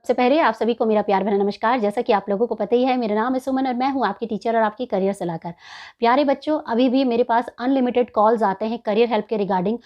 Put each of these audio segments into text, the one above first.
सबसे पहले आप सभी को मेरा प्यार भरा नमस्कार। जैसा कि आप लोगों को पता ही है, मेरा नाम है सुमन और मैं हूँ आपकी टीचर और आपकी करियर सलाहकार। प्यारे बच्चों, अभी भी मेरे पास अनलिमिटेड कॉल्स आते हैं करियर हेल्प के रिगार्डिंग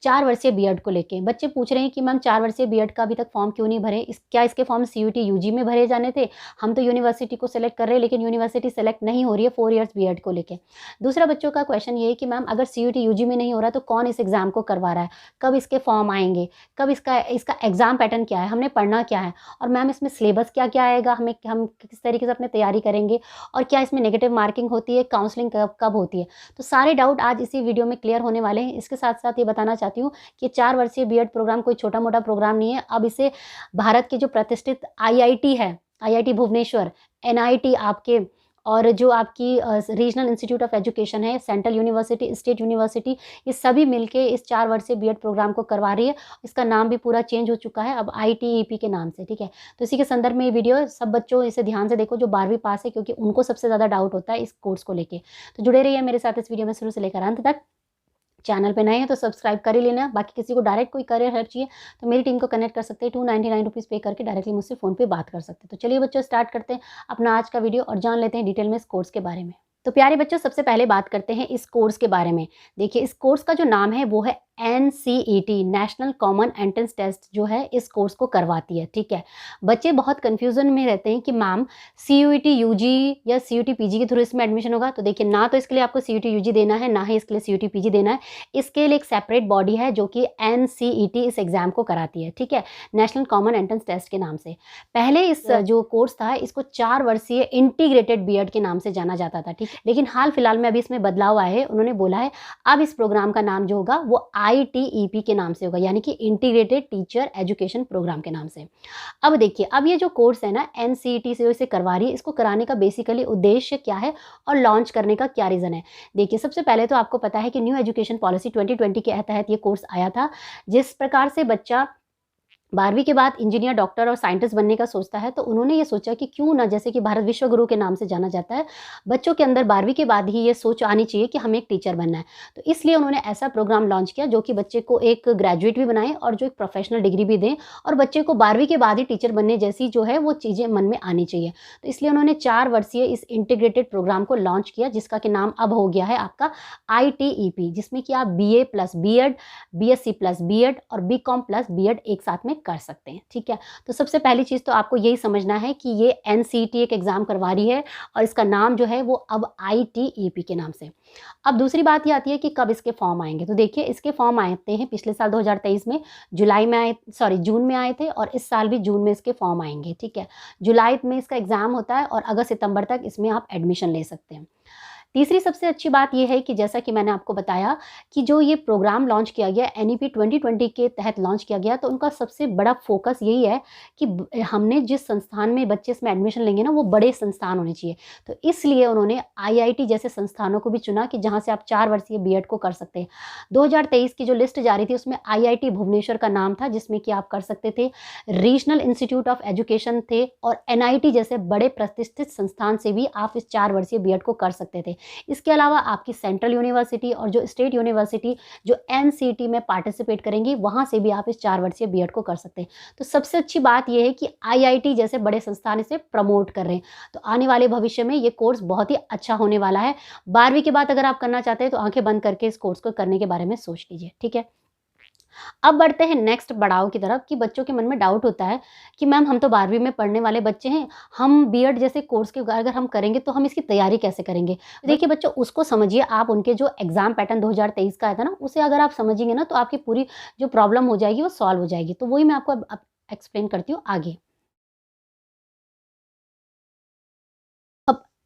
4 वर्षीय बीएड को लेके। बच्चे पूछ रहे हैं कि मैम 4 वर्षीय बीएड का अभी तक फॉर्म क्यों नहीं भरे? क्या इसके फॉर्म सीयूटी यूजी में भरे जाने थे? हम तो यूनिवर्सिटी को सेलेक्ट कर रहे हैं, लेकिन यूनिवर्सिटी सेलेक्ट नहीं हो रही है 4 इयर्स बीएड को लेके। दूसरा बच्चों का क्वेश्चन ये है कि मैम अगर सीयूटी यूजी में नहीं हो रहा तो कौन इस एग्ज़ाम को करवा रहा है? कब इसके फॉर्म आएँगे? कब इसका इसका एग्ज़ाम पैटर्न क्या है? हमने पढ़ना क्या है? और मैम इसमें सिलेबस क्या-क्या आएगा? हम किस तरीके से अपनी तैयारी करेंगे? और क्या इसमें नेगेटिव मार्किंग होती है? काउंसलिंग कब कब होती है? तो सारे डाउट आज इसी वीडियो में क्लियर होने वाले हैं। इसके साथ-साथ ये बताना चाहती हूँ कि 4 वर्षीय बीएड प्रोग्राम कोई छोटा-मोटा प्रोग्राम नहीं है। अब इसे भारत के जो प्रतिष्ठित आईआईटी है, आईआईटी भुवनेश्वर, एनआईटी आपके और जो आपकी रीजनल इंस्टीट्यूट ऑफ एजुकेशन है, सेंट्रल यूनिवर्सिटी, स्टेट यूनिवर्सिटी, ये सभी मिलके इस 4 वर्षीय बीएड प्रोग्राम को करवा रही है। इसका नाम भी पूरा चेंज हो चुका है अब आईटीईपी के नाम से, ठीक है? तो इसी के संदर्भ में ये वीडियो सब बच्चों इसे ध्यान से देखो जो 12वीं पास है, क्योंकि उनको सबसे ज़्यादा डाउट होता है इस कोर्स को लेके। तो जुड़े रहिए मेरे साथ इस वीडियो में शुरू से लेकर अंत तक। चैनल पे नए हैं तो सब्सक्राइब कर ही लेना। बाकी किसी को डायरेक्ट कोई करियर हेल्प चाहिए तो मेरी टीम को कनेक्ट कर सकते हैं। 299 रुपीज़ पे करके डायरेक्टली मुझसे फ़ोन पे बात कर सकते हैं। तो चलिए बच्चों, स्टार्ट करते हैं अपना आज का वीडियो और जान लेते हैं डिटेल में इस कोर्स के बारे में। तो प्यारे बच्चों, सबसे पहले बात करते हैं इस कोर्स के बारे में। देखिए, इस कोर्स का जो नाम है वो है NCET, national common entrance test, जो है इस कोर्स को करवाती है, ठीक है? बच्चे बहुत कन्फ्यूज़न में रहते हैं कि मैम सीयूईटी यूजी या सीयूटी पीजी के थ्रू इसमें एडमिशन होगा। तो देखिए, ना तो इसके लिए आपको सीयूटी यूजी देना है, ना ही इसके लिए सीयूटी पीजी देना है। इसके लिए एक सेपरेट बॉडी है जो कि एनसीईटी इस एग्ज़ाम को कराती है, ठीक है? नेशनल कॉमन एंट्रेंस टेस्ट के नाम से। पहले इस जो कोर्स था इसको 4 वर्षीय इंटीग्रेटेड बीएड के नाम से जाना जाता था, ठीक? लेकिन हाल फिलहाल में अभी इसमें बदलाव आए हैं। उन्होंने बोला है अब इस प्रोग्राम का नाम जो होगा वो आईटीईपी के नाम से होगा, यानी कि इंटीग्रेटेड टीचर एजुकेशन प्रोग्राम के नाम से। अब देखिए, अब ये जो कोर्स है ना, एनसीईटी से इसे करवा रही है, इसको कराने का बेसिकली उद्देश्य क्या है और लॉन्च करने का क्या रीज़न है? देखिए, सबसे पहले तो आपको पता है कि न्यू एजुकेशन पॉलिसी 2020 के तहत ये कोर्स आया था। जिस प्रकार से बच्चा 12वीं के बाद इंजीनियर, डॉक्टर और साइंटिस्ट बनने का सोचता है, तो उन्होंने ये सोचा कि क्यों ना, जैसे कि भारत विश्व गुरु के नाम से जाना जाता है, बच्चों के अंदर 12वीं के बाद ही ये सोच आनी चाहिए कि हमें एक टीचर बनना है। तो इसलिए उन्होंने ऐसा प्रोग्राम लॉन्च किया जो कि बच्चे को एक ग्रेजुएट भी बनाए और जो एक प्रोफेशनल डिग्री भी दें, और बच्चे को 12वीं के बाद ही टीचर बनने जैसी जो है वो चीज़ें मन में आनी चाहिए। तो इसलिए उन्होंने 4 वर्षीय इस इंटीग्रेटेड प्रोग्राम को लॉन्च किया, जिसका कि नाम अब हो गया है आपका आईटीईपी, जिसमें कि आप BA plus BEd, BSc plus BEd और बीकॉम प्लस बीएड एक साथ में कर सकते हैं, ठीक है? तो सबसे पहली चीज़ तो आपको यही समझना है कि ये एनसीईटी एक एग्ज़ाम करवा रही है और इसका नाम जो है वो अब आईटीईपी के नाम से। अब दूसरी बात ये आती है कि कब इसके फॉर्म आएँगे। तो देखिए, इसके फॉर्म आते हैं पिछले साल 2023 में जून में आए थे, और इस साल भी जून में इसके फॉर्म आएँगे, ठीक है? जुलाई में इसका एग्ज़ाम होता है और अगस्त सितंबर तक इसमें आप एडमिशन ले सकते हैं। तीसरी सबसे अच्छी बात ये है कि जैसा कि मैंने आपको बताया कि जो ये प्रोग्राम लॉन्च किया गया, एनईपी 2020 के तहत लॉन्च किया गया, तो उनका सबसे बड़ा फोकस यही है कि हमने जिस संस्थान में बच्चे इसमें एडमिशन लेंगे ना, वो बड़े संस्थान होने चाहिए। तो इसलिए उन्होंने आईआईटी जैसे संस्थानों को भी चुना कि जहाँ से आप 4 वर्षीय बीएड को कर सकते हैं। 2023 की जो लिस्ट जारी थी उसमें आईआईटी भुवनेश्वर का नाम था, जिसमें कि आप कर सकते थे। रीजनल इंस्टीट्यूट ऑफ एजुकेशन थे, और एनआईटी जैसे बड़े प्रतिष्ठित संस्थान से भी आप इस 4 वर्षीय बीएड को कर सकते थे। इसके अलावा आपकी सेंट्रल यूनिवर्सिटी और जो स्टेट यूनिवर्सिटी जो एनसीईटी में पार्टिसिपेट करेंगी, वहाँ से भी आप इस 4 वर्षीय बीएड को कर सकते हैं। तो सबसे अच्छी बात यह है कि आईआईटी जैसे बड़े संस्थान इसे प्रमोट कर रहे हैं। तो आने वाले भविष्य में ये कोर्स बहुत ही अच्छा होने वाला है। 12वीं के बाद अगर आप करना चाहते हैं तो आंखें बंद करके इस कोर्स को करने के बारे में सोच लीजिए, ठीक है? अब बढ़ते हैं नेक्स्ट पड़ाव की तरफ कि बच्चों के मन में डाउट होता है कि मैम हम तो 12वीं में पढ़ने वाले बच्चे हैं, हम बीएड जैसे कोर्स के अगर हम करेंगे तो हम इसकी तैयारी कैसे करेंगे? देखिए बच्चों, उसको समझिए आप। उनके जो एग्ज़ाम पैटर्न 2023 का आया था ना, उसे अगर आप समझेंगे ना तो आपकी पूरी जो प्रॉब्लम हो जाएगी वो सॉल्व हो जाएगी। तो वही मैं आपको अब एक्सप्लेन करती हूँ आगे।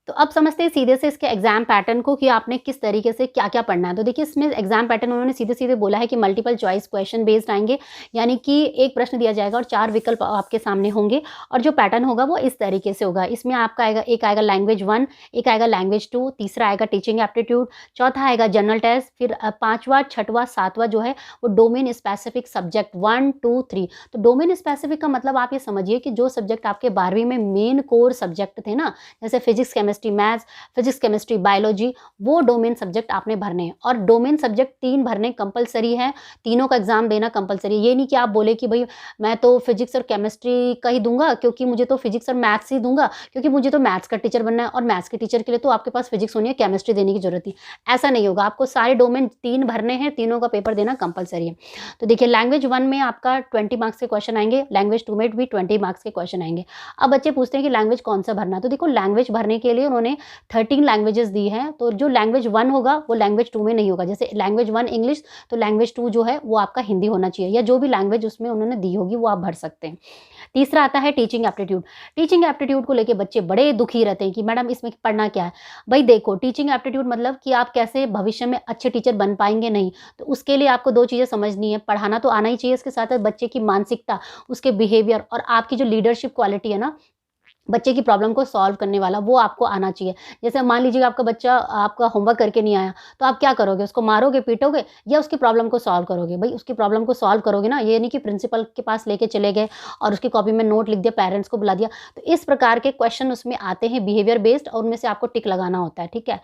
तो अब समझते हैं सीधे से इसके एग्जाम पैटर्न को कि आपने किस तरीके से क्या-क्या पढ़ना है। तो देखिए, इसमें एग्जाम पैटर्न उन्होंने सीधे-सीधे बोला है कि मल्टीपल चॉइस क्वेश्चन बेस्ड आएँगे, यानी कि एक प्रश्न दिया जाएगा और 4 विकल्प आपके सामने होंगे, और जो पैटर्न होगा वो इस तरीके से होगा। इसमें आपका आएगा, एक आएगा लैंग्वेज 1, एक आएगा लैंग्वेज 2, तीसरा आएगा टीचिंग एप्टीट्यूड, चौथा आएगा जनरल टेस्ट, फिर 5वां, 6वां, 7वां जो है वो डोमेन स्पेसिफिक सब्जेक्ट 1, 2, 3। तो डोमेन स्पेसिफिक का मतलब आप ये समझिए कि जो सब्जेक्ट आपके 12वीं में मेन कोर सब्जेक्ट थे ना, जैसे physics, chemistry, chemistry maths, physics chemistry biology, वो डोमेन सब्जेक्ट आपने भरने हैं। और डोमेन सब्जेक्ट 3 भरने कंपलसरी है, तीनों का एग्जाम देना कंपलसरी है। ये नहीं कि आप बोले कि भाई मैं तो फिजिक्स और केमिस्ट्री का ही दूंगा, क्योंकि मुझे तो फिजिक्स और मैथ्स ही दूंगा, क्योंकि मुझे तो मैथ्स का टीचर बनना है, और मैथ्स के टीचर के लिए तो आपके पास फिजिक्स होनी है, केमिस्ट्री देने की जरूरत नहीं। ऐसा नहीं होगा, आपको सारे डोमेन 3 भरने हैं, तीनों का पेपर देना कंपलसरी है। तो देखिए, लैंग्वेज 1 में आपका 20 मार्क्स के क्वेश्चन आएंगे, लैंग्वेज 2 में भी 20 मार्क्स के क्वेश्चन आएंगे। अब बच्चे पूछते हैं कि लैंग्वेज कौन सा भरना है, तो देखो लैंग्वेज भरने के लिए उन्होंने 13 लैंग्वेजेस दी हैं, तो जो लैंग्वेज 1 होगा वो लैंग्वेज 2 में नहीं होगा। जैसे लैंग्वेज 1 इंग्लिश, तो लैंग्वेज 2 जो है वो आपका हिंदी होना चाहिए, या जो भी लैंग्वेज उसमें उन्होंने दी होगी वो आप भर सकते हैं। तीसरा आता है टीचिंग एप्टीट्यूड। टीचिंग एप्टीट्यूड को लेके बच्चे बड़े दुखी रहते हैं कि मैडम इसमें पढ़ना क्या है। भाई देखो, टीचिंग एप्टीट्यूड मतलब कि आप कैसे भविष्य में अच्छे टीचर बन पाएंगे, नहीं। तो उसके लिए आपको 2 चीज़ें समझनी है, पढ़ाना तो आना ही चाहिए, इसके साथ साथ बच्चे की मानसिकता, उसके बिहेवियर और आपकी जो लीडरशिप क्वालिटी है ना, बच्चे की प्रॉब्लम को सॉल्व करने वाला, वो आपको आना चाहिए। जैसे मान लीजिए आपका बच्चा आपका होमवर्क करके नहीं आया, तो आप क्या करोगे? उसको मारोगे, पीटोगे, या उसकी प्रॉब्लम को सॉल्व करोगे? भाई उसकी प्रॉब्लम को सॉल्व करोगे ना, ये नहीं कि प्रिंसिपल के पास लेके चले गए और उसकी कॉपी में नोट लिख दिया, पेरेंट्स को बुला दिया। तो इस प्रकार के क्वेश्चन उसमें आते हैं बिहेवियर बेस्ड, और उनमें से आपको टिक लगाना होता है, ठीक है।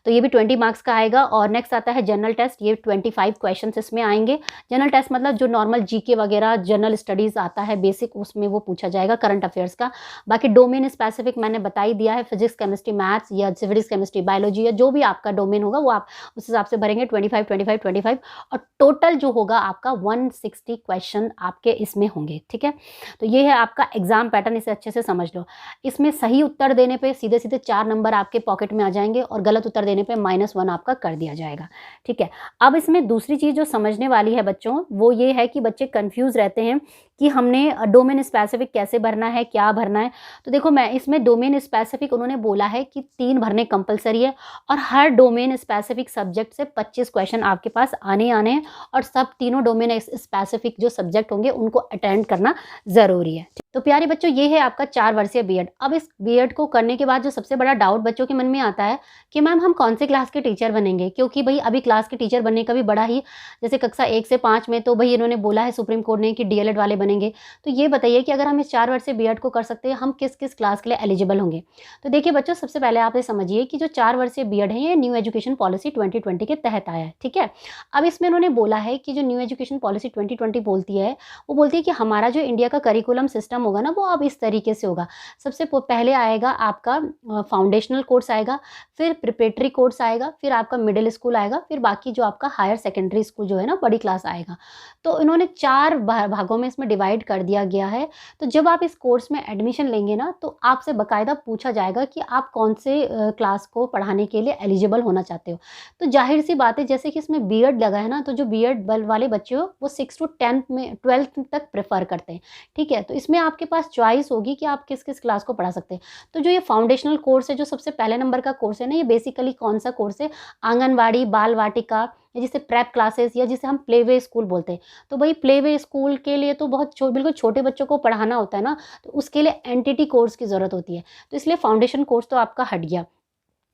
तो ये भी 20 मार्क्स का आएगा। और नेक्स्ट आता है जनरल टेस्ट, ये 25 क्वेश्चन इसमें आएंगे। जनरल टेस्ट मतलब जो नॉर्मल जीके वगैरह जनरल स्टडीज आता है बेसिक, उसमें वो पूछा जाएगा, करंट अफेयर्स का। बाकी डोमेन स्पेसिफिक मैंने बता ही दिया है, फिजिक्स केमिस्ट्री मैथ्स या फिजिक्स केमिस्ट्री बायोलॉजी, या जो भी आपका डोमेन होगा वो आप उस हिसाब से भरेंगे। 25 25 25, और टोटल जो होगा आपका 160 क्वेश्चन आपके इसमें होंगे, ठीक है। तो ये है आपका एग्जाम पैटर्न, इसे अच्छे से समझ लो। इसमें सही उत्तर देने पे सीधे सीधे 4 नंबर आपके पॉकेट में आ जाएंगे, और गलत उत्तर देने पे -1 आपका कर दिया जाएगा, ठीक है। अब इसमें दूसरी चीज़ जो समझने वाली है बच्चों, वो ये है कि बच्चे कंफ्यूज रहते हैं कि हमने डोमेन स्पेसिफिक कैसे भरना है, क्या भरना है। तो देखो, मैं इसमें डोमेन स्पेसिफिक उन्होंने बोला है कि 3 भरने कंपलसरी है, और हर डोमेन स्पेसिफिक सब्जेक्ट से 25 क्वेश्चन आपके पास आने हैं, और सब तीनों डोमेन स्पेसिफिक जो सब्जेक्ट होंगे उनको अटेंड करना ज़रूरी है। तो प्यारे बच्चों, ये है आपका 4 वर्षीय बीएड। अब इस बीएड को करने के बाद जो सबसे बड़ा डाउट बच्चों के मन में आता है कि मैम हम कौन से क्लास के टीचर बनेंगे, क्योंकि भाई अभी क्लास के टीचर बनने का भी बड़ा ही, जैसे कक्षा 1 से 5 में तो भाई इन्होंने बोला है सुप्रीम कोर्ट ने कि डीएलएड वाले बनेंगे। तो ये बताइए कि अगर हम इस 4 वर्षीय बीएड को कर सकते हैं, हम किस किस क्लास के लिए एलिजिबल होंगे। तो देखिए बच्चों, सबसे पहले आप ये समझिए कि जो 4 वर्षीय बीएड है, ये न्यू एजुकेशन पॉलिसी 2020 के तहत आया है, ठीक है। अब इसमें उन्होंने बोला है कि जो न्यू एजुकेशन पॉलिसी 2020 बोलती है, वो बोलती है कि हमारा जो इंडिया का करिकुलम सिस्टम होगा ना, वो अब इस तरीके से होगा। सबसे पहले आएगा आपका फाउंडेशनल कोर्स आएगा, फिर प्रिपरेटरी कोर्स आएगा, फिर आपका मिडिल स्कूल आएगा, फिर बाकी जो आपका हायर सेकेंडरी स्कूल जो है ना, बड़ी क्लास आएगा। तो इन्होंने 4 भागों में इसमें डिवाइड कर दिया गया है। तो जब आप इस कोर्स में एडमिशन लेंगे ना, तो आपसे बाकायदा पूछा जाएगा कि आप कौन से क्लास को पढ़ाने के लिए एलिजिबल होना चाहते हो। तो जाहिर सी बात है, जैसे कि इसमें बीएड लगा है ना, तो जो बीएड वाले बच्चे हो वो 6 to 12th तक प्रेफर करते हैं, ठीक है। तो इसमें आपके पास चॉइस होगी कि आप किस किस क्लास को पढ़ा सकते हैं। तो जो ये फाउंडेशनल कोर्स है, जो सबसे पहले नंबर का कोर्स है ना, ये बेसिकली कौन सा कोर्स है? आंगनवाड़ी, बाल वाटिका, या जिसे प्रेप क्लासेस, या जिसे हम प्ले वे स्कूल बोलते हैं। तो भाई प्ले वे स्कूल के लिए तो बहुत बिल्कुल छोटे बच्चों को पढ़ाना होता है ना, तो उसके लिए एनटीटी कोर्स की ज़रूरत होती है। तो इसलिए फाउंडेशन कोर्स तो आपका हट गया।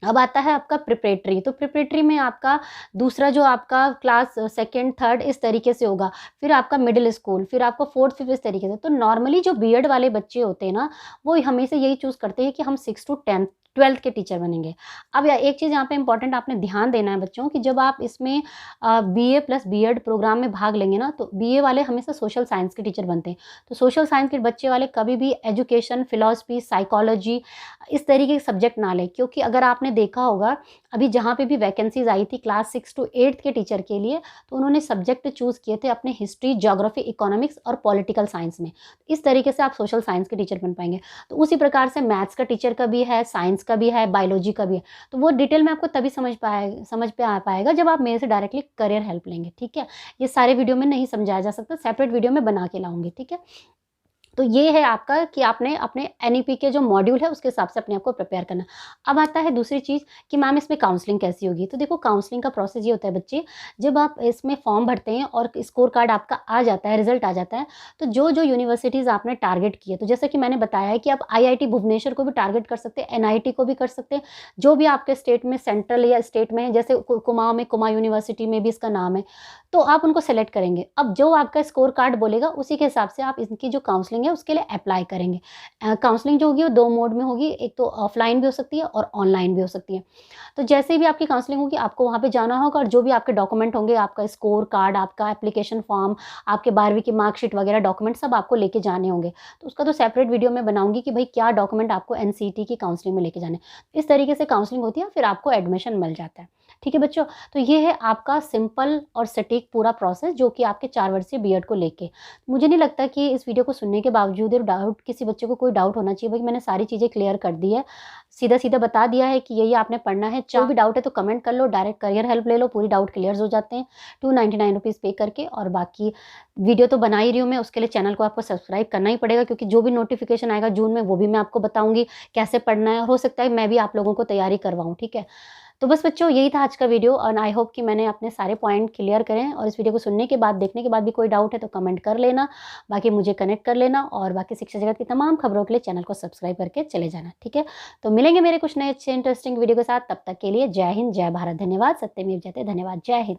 अब आता है आपका प्रिपरेटरी। तो प्रिपरेटरी में आपका दूसरा जो आपका क्लास 2nd 3rd इस तरीके से होगा, फिर आपका मिडिल स्कूल, फिर आपका 4th 5th इस तरीके से। तो नॉर्मली जो बीएड वाले बच्चे होते हैं ना, वो हमेशा यही चूज़ करते हैं कि हम 6 to 12th के टीचर बनेंगे। अब एक चीज़ यहाँ पे इंपॉर्टेंट आपने ध्यान देना है बच्चों, कि जब आप इसमें बीए प्लस बीएड प्रोग्राम में भाग लेंगे ना, तो बीए वाले हमेशा सोशल साइंस के टीचर बनते हैं। तो सोशल साइंस के बच्चे वाले कभी भी एजुकेशन, फिलॉसफी, साइकोलॉजी इस तरीके के सब्जेक्ट ना लें, क्योंकि अगर आपने देखा होगा अभी जहाँ पे भी वैकेंसीज आई थी क्लास 6 to 8 के टीचर के लिए, तो उन्होंने सब्जेक्ट चूज़ किए थे अपने हिस्ट्री, ज्योग्राफी, इकोनॉमिक्स और पॉलिटिकल साइंस में। इस तरीके से आप सोशल साइंस के टीचर बन पाएंगे। तो उसी प्रकार से मैथ्स का टीचर का भी है, साइंस का भी है, बायोलॉजी का भी है। तो वो डिटेल में आपको तभी समझ पे आ पाएगा जब आप मेरे से डायरेक्टली करियर हेल्प लेंगे, ठीक है। ये सारे वीडियो में नहीं समझाया जा सकता, सेपरेट वीडियो में बना के लाऊंगी, ठीक है। तो ये है आपका कि आपने अपने एनईपी के जो मॉड्यूल है उसके हिसाब से अपने आप को प्रिपेयर करना। अब आता है दूसरी चीज़ कि मैम इसमें काउंसलिंग कैसी होगी। तो देखो, काउंसलिंग का प्रोसेस ये होता है बच्चे, जब आप इसमें फॉर्म भरते हैं और स्कोर कार्ड आपका आ जाता है, रिजल्ट आ जाता है, तो जो जो यूनिवर्सिटीज़ आपने टारगेट किए, तो जैसे कि मैंने बताया है कि आप आईआईटी भुवनेश्वर को भी टारगेट कर सकते हैं, एनआईटी को भी कर सकते हैं, जो भी आपके स्टेट में, सेंट्रल या स्टेट में है, जैसे कुमाऊं में कुमाऊं यूनिवर्सिटी में भी इसका नाम है, तो आप उनको सेलेक्ट करेंगे। अब जो आपका स्कोर कार्ड बोलेगा उसी के हिसाब से आप इनकी जो काउंसलिंग काउंसलिंग है उसके लिए अप्लाई करेंगे। काउंसलिंग जो होगी वो 2 मोड में होगी, एक तो ऑफलाइन भी हो सकती है और ऑनलाइन भी हो सकती है। तो जैसे भी आपकी काउंसलिंग होगी आपको वहाँ पे जाना होगा और जो भी आपके डॉक्यूमेंट होंगे, आपका स्कोर कार्ड, आपका एप्लीकेशन फॉर्म, आपके 12वीं की मार्कशीट वगैरह डॉक्यूमेंट सब आपको लेके जाने होंगे। तो उसका तो सेपरेट वीडियो मैं बनाऊँगी कि भाई क्या डॉक्यूमेंट आपको एनसीईटी की काउंसलिंग में लेके जाने हैं। इस तरीके से काउंसलिंग होती है, फिर आपको एडमिशन मिल जाता है। ठीक है बच्चों, तो ये है आपका सिंपल और सटीक पूरा प्रोसेस जो कि आपके 4 वर्षीय बीएड को लेके। मुझे नहीं लगता कि इस वीडियो को सुनने के बावजूद डाउट किसी बच्चे को कोई डाउट होना चाहिए। भाई मैंने सारी चीज़ें क्लियर कर दी है, सीधा-सीधा बता दिया है कि ये आपने पढ़ना है। कोई भी डाउट है तो कमेंट कर लो, डायरेक्ट करियर हेल्प ले लो, पूरी डाउट क्लियर हो जाते हैं 299 रुपीज़ पे करके। और बाकी वीडियो तो बना ही रही हूँ मैं, उसके लिए चैनल को आपको सब्सक्राइब करना ही पड़ेगा क्योंकि जो भी नोटिफिकेशन आएगा जून में वो भी मैं आपको बताऊँगी कैसे पढ़ना है, और हो सकता है मैं भी आप लोगों को तैयारी करवाऊँ। ठीक है? तो बस बच्चों यही था आज का वीडियो और आई होप कि मैंने अपने सारे पॉइंट क्लियर करे हैं। और इस वीडियो को सुनने के बाद, देखने के बाद भी कोई डाउट है तो कमेंट कर लेना, बाकी मुझे कनेक्ट कर लेना और बाकी शिक्षा जगत की तमाम खबरों के लिए चैनल को सब्सक्राइब करके चले जाना। ठीक है? तो मिलेंगे मेरे कुछ नए अच्छे इंटरेस्टिंग वीडियो के साथ, तब तक के लिए जय हिंद, जय भारत। धन्यवाद। सत्यमेव जयते। धन्यवाद। जय हिंद।